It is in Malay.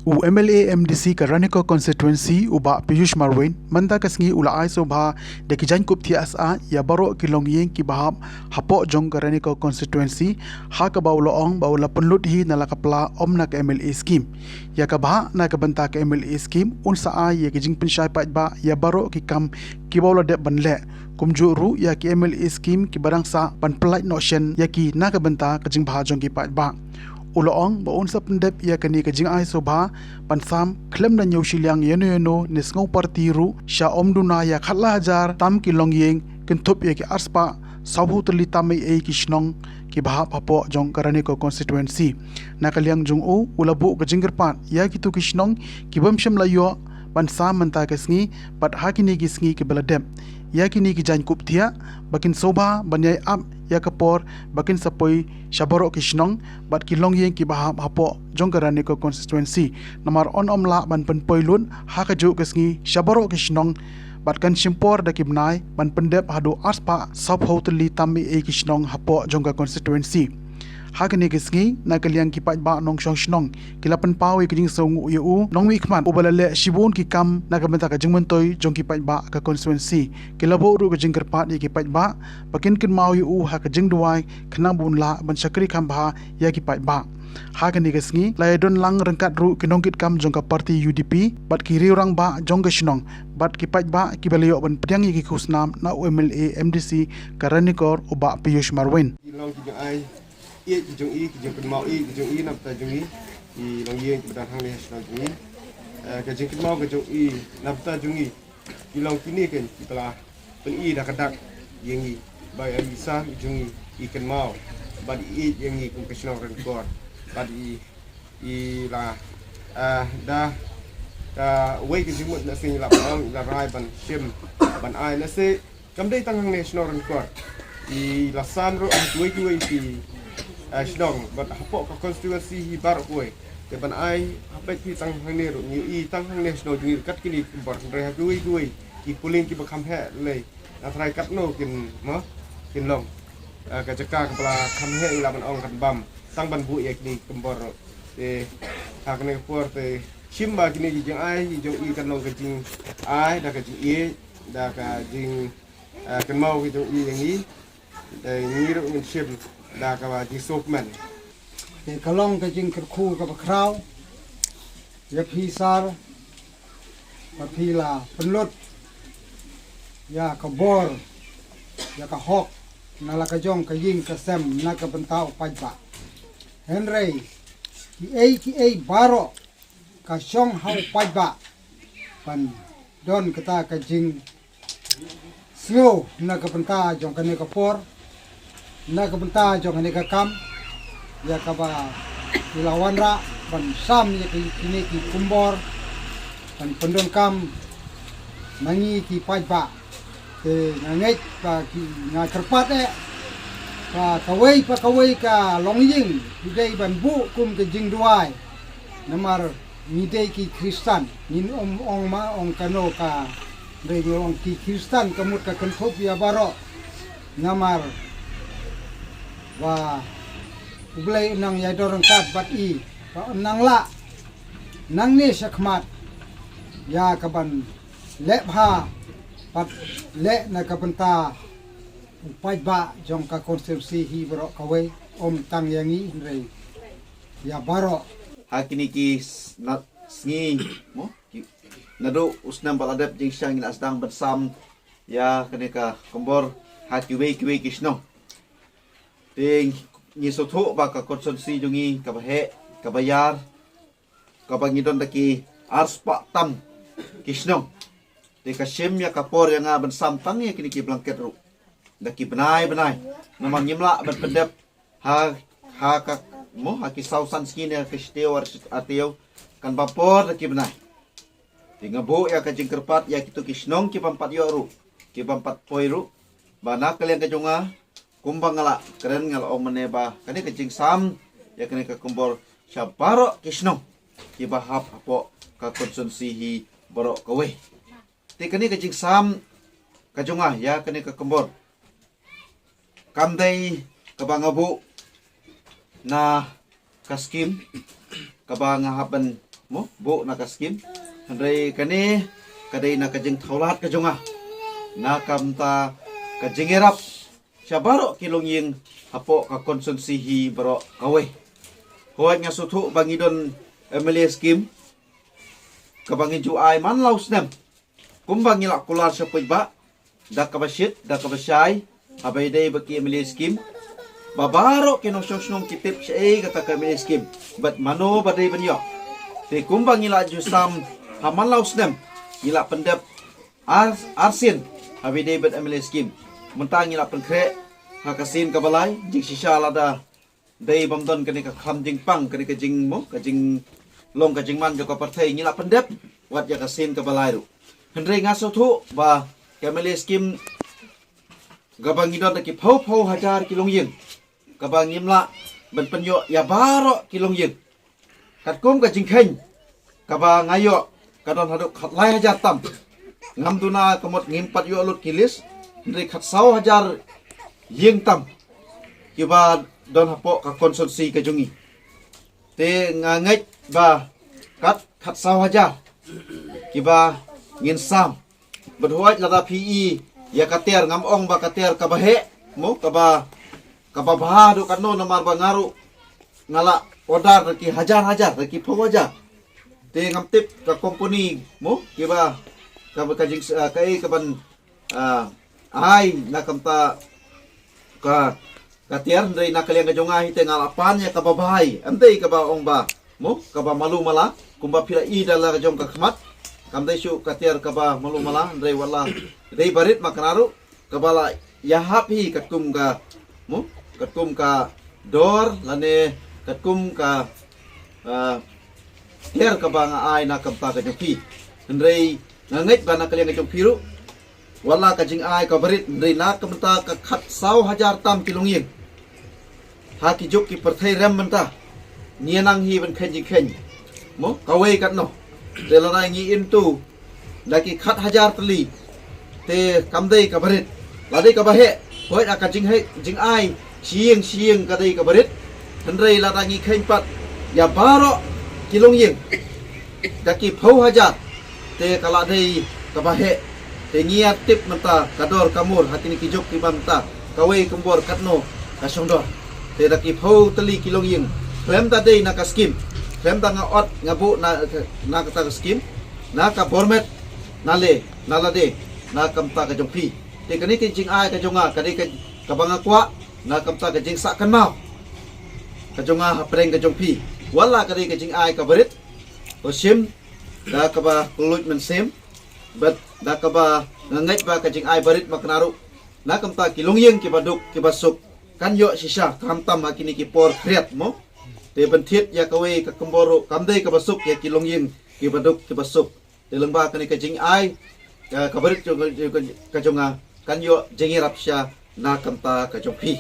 MLA MDC ka Raniko constituency uba Piyush Marwin manta kasngi ula ai sobha de ki jankup thi asa ya baro kilong yeng ki bahap hapo jong ka Raniko constituency ha ka bawlo ong bawla penlut hi nala kapla omna ka MLA scheme ya ka bah na ka banta ka MLA scheme unsa ai ya ki jing pensyai pa ba ya baro ki kam ki bawla de banle kumju ru ya ki MLA scheme ki barang sa pan pelait no shen ya ki na ka banta ka jing bah jong ki pa ba uloong baun sa pendep ia kani kajing ai sobha pansam klem na nyaw silyang yeno nisngau parti ru sha omduna ya khatla hajar tam ki longyeng kentup ya ki arspa sabhu tali tamai ei ki shnong ki bha papo jong karani ko constituency nakaliang jung u ulabu kajing gerpat ya ki tu ki shnong ki bamsham layo pansam manta kasngi pat hakini ki sngi ki beladem ya kini ki jan kup thia bakin sobha banyai ap ya kapor bakin sapoi shabaro kishnong bat kilong yeng ki bahap hapo jongkarani ko constituency namar on omla ban pen poilun ha ka ju kasngi shabaro kishnong bat kan simpor da kibnai ban pendep hadu aspa sab hoteli tammi e kishnong hapo jongka constituency ha kini kisngi na kaliang ki pat ba nong shong shnong kilapan pawi kijing songu yu nong wi khman ubalale shibun ki kam na ka benta ka jingmon toy jong ki pat ba ka constituency kilabo ru ka jingker pat ki pat ba bakin kin mau yu ha ka jing duai khnang bun la ban sakri kham ba ya ki pat ba ha kini kisngi lai don lang rengkat ru kinong kit kam jong ka parti UDP bat ki riurang ba jong ka shnong bat ki pat ba ki balayo ban pdyang ki khusnam na MLA MDC Karanikor uba Piyush Marwin ia kijung penmau kijung nak ta jung i long yeng kedan hang national jung kijung penmau kijung nak ta jung i long kini kan kipala pen dah kadak yeng bai bisa jung i kenmau bad yeng kum national record bad la dah wei kijung mut na sing la bang la rai ban shim ban ai na se kam dei tang hang national record i la san ro wei ti Shnong, but hapok ka constituency hi bar kuai. Ke ban ai hapek pi tang hang ne ru ni i tang hang national ni kat kini bar re ha kui ki puling ki bakam he le. Na trai kat no kin mo kin long. Ka jaka kepala kham he ila ban ong kan bam. Tang ban bu ye kini kembor te ha kene por te shimba kini ki jeng ai ki jong i kan long ka jing ai da ka jing i da ka jing kan mau ki jong i yang i de ni ru min shim dah kawa di sopman. Kalong ka jing kerku ka bakraw, ya pisar, papila penlut, ya kabor, ya ka hok, nala ka jong ka jing ka sem na ka bentao pajba. Henry, ki ei baro ka syong hau pajba, pan don kata ka jing sio na ka benta jong ka ne ka por. Na kabenta jong ani kam ya kaba ilawan ra ban sam ya kini ki kumbor ban pendon kam nangi ki pajba te nangai pa ki nga kerpat pa kawai ka longying hidai ban bu kum ke jing duai namar ngidei ki Kristan nin ong ma ong kano ka re ong ki Kristan kamut ka kenthop ya baro namar wa ublay nang ya dorong kat bat i nang la nang ni sakmat ya kaban le bha pat le na kabanta upai ba jong ka konstitusi hi bro kawai om tang yangi re ya baro hakini ki na sngi mo nado usnam baladap jing syang ina asdang bersam ya keneka kombor hakiwe kiwe kisno ting ni soto ba ka konstitusi jungi ka bahe ka bayar ka bangidon daki arspa tam kisno te ka shem ya kapor yang ban samtang ya kini ki blanket ru daki benai namang nyimla ban pendep ha ka mo ha ki sausan skin ya kisteo arteo kan bapor daki benai tinga bo ya ka jingkerpat ya kitu kisnong ki pampat yo ru ki pampat poi ru bana kalian ka junga kumbang ngala keren ngala om meneba kani kecing sam ya kani ka kumbor syabaro kisno ki bahap apo ka konsumsi hi boro kawe te kani kecing sam kajunga ya kani ka kumbor kamdai kabangabu na kaskim kabangahapan mo bo na ka skim handai kani kadai na ka jing thaulat ka jonga na kamta ka jingerap syabaro kilong ying hapo ka konsumsi hi baro kawe hoat nga sutu bangidon emily skim ka bangin ju ai man laus nem kumbang ngila kular sa ba da ka basit da ka basay abay day baki emily skim babaro kinososnong kitip siya kata ka emily skim but mano baday banyo te kumbang ngila ju sam haman laus nem ngila pendep arsin abay day bat emily skim mentang ngila penkre hakasin kabalay jing sisya lada day bamdon kani ka kham jing pang kani ka jing mo ka jing long ka jing man jo ka partai ngila pendep wat ya kasin kabalay ru hendrei ngaso thu ba emily skim gabang idon ki phau hajar kilong yeng gabang imla ben penyo ya baro kilong yeng kat kum ka jing kheng gabang ayo kadon haduk khatlai hajar tam ngam tuna kamot ngimpat yo lut kilis ndri khat sau hajar yeng tam kiba don hapo ka konsumsi ka jungi te ngangait ba khat sau hajar kiba ngin sam berhuat lada PE ya kater ngam ong ba kater kabahe mo kaba bah do kano namar bangaru ngala order ki hajar ki phawaja te ngam tip ka company mo kiba ka jing kai kaban ai nakamta ka kater ndai nakaliang kajonga hite ngalapan ya kababahai antei kaba ong ba mo kaba malu mala kumba pila I dala kajong kakmat kamdai syu kater kaba malu mala ndai wala dei barit maknaru kabala yahapi katkum ka mo katkum ka dor lane katkum ka her kaba nga ai nakamta kajopi ndai ngangit ba nakaliang kajong piru wala kajing ai kabarit ndai nakamta ka khat sau hajar tam kilong yeng haki juk ki perthai rem menta nianang hi ben khen mo kawe kat no de la ngi into laki khat hajar tali te kamdei kabarit ladai kabahe hoi aka jing ai sieng kadai kabarit hendrei la ngi khen pat ya baro kilong yeng daki phau hajar te kala dei kabahe te ngia tip menta kador kamur hatini ki juk ki banta kawe kembor katno kasongdor te daki phau tali kilong yeng klem ta dei naka skim klem ta nga ot nga bu na kata skim na ka format nale nalade na kamta ka jongpi te kani ki jing ai ka jonga kani ka banga kwa na kamta ka jing sa kan mau ka jonga hapreng ka jongpi wala kani ka jing ai ka barit o sim da ka ba kulut men sim but da ka ba ngai ba ka jing ai barit maknaru na kamta kilong yeng ki baduk ki basuk kan yo sisa kam tam hakini ki por kriat mo te bentit ya kawe ka kemboro kamdei ka basuk ya kilong yeng ki baduk ki basuk te lengba kani ka jing ai ka barit ka jonga kan yo jengi rapsya na kamta ka jongpi